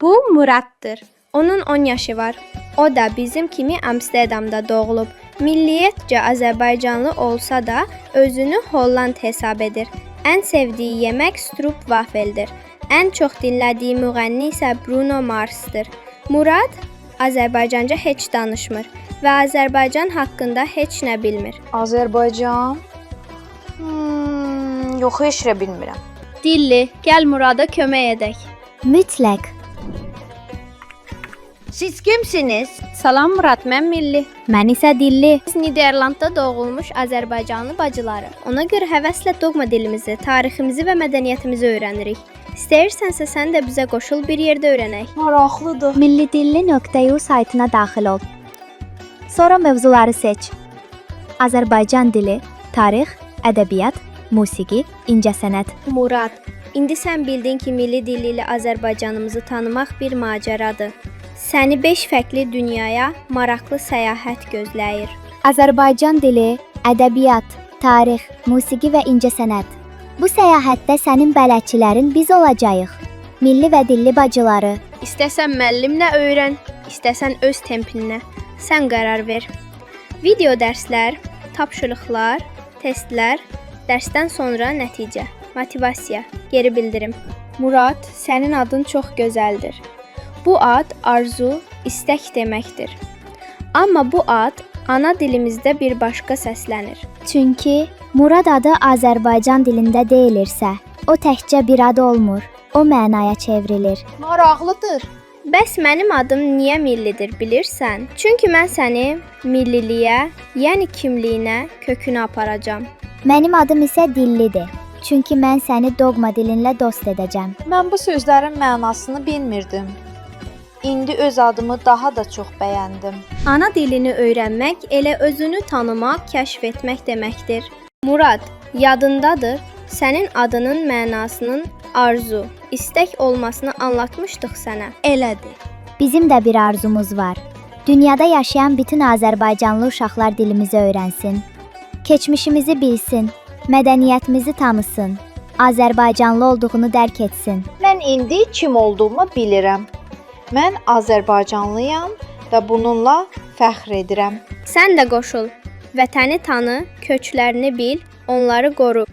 Bu Muraddır. Onun 10 yaşı var. O da bizim kimi Amsterdamda doğulub. Milliyyətcə Azərbaycanlı olsa da özünü Holland hesab edir. Ən sevdiyi yemək stroopwafeldir. Ən çox dinlədiyi müğənni isə Bruno Mars'dır. Murad Azərbaycanca heç danışmır və Azərbaycan haqqında heç nə bilmir. Azərbaycan? Yox, heç nə bilmirəm. Dilli, gəl Murada kömək edək. Mütləq. Siz kimsiniz? Salam Murad, mən Milli. Mən isə Dilli. Biz Niderlandda doğulmuş Azərbaycanlı bacıları. Ona görə həvəslə doğma dilimizi, tariximizi və mədəniyyətimizi öyrənirik. İstəyirsənsə sən də bizə qoşul, bir yerdə öyrənək. Maraqlıdır. millidilli.eu saytına daxil ol. Sonra mövzuları seç. Azərbaycan dili, tarix, ədəbiyyat, musiqi, incəsənət. Murad, indi sən bildin ki, milli dilli ilə Azərbaycanımızı tanımaq bir macəradır. Səni 5 fərqli dünyaya maraqlı səyahət gözləyir. Azərbaycan dili, ədəbiyyat, tarix, musiqi və incəsənət. Bu səyahətdə sənin bələdçilərin biz olacağıq. Milli və dilli bacıları. İstəsən müəllimlə öyrən, istəsən öz tempinlə. Sən qərar ver. Video dərslər, tapşırıqlar, testlər, dərsdən sonra nəticə, motivasiya, geri bildirim. Murad, sənin adın çox gözəldir. Bu ad arzu, istək deməkdir. Amma bu ad ana dilimizdə bir başqa səslənir. Çünki Murad adı Azərbaycan dilində deyilirsə, o təkcə bir ad olmur, o mənaya çevrilir. Maraqlıdır. Bəs mənim adım niyə millidir bilirsən? Çünki mən səni milliliyə, yəni kimliyinə, kökünə aparacam. Mənim adım isə Dillidir. Çünki mən səni doğma dilinlə dost edəcəm. Mən bu sözlərin mənasını bilmirdim. İndi öz adımı daha da çox bəyəndim. Ana dilini öyrənmək elə özünü tanımaq, kəşf etmək deməkdir. Murad, yadındadır, sənin adının mənasının arzu, istək olmasını anlatmışdıq sənə. Elədir. Bizim də bir arzumuz var. Dünyada yaşayan bütün Azərbaycanlı uşaqlar dilimizi öyrənsin. Keçmişimizi bilsin, mədəniyyətimizi tanısın, Azərbaycanlı olduğunu dərk etsin. Mən indi kim olduğumu bilirəm. Mən Azərbaycanlıyam və bununla fəxr edirəm. Sən də qoşul. Vətəni tanı, köklərini bil, onları qoru.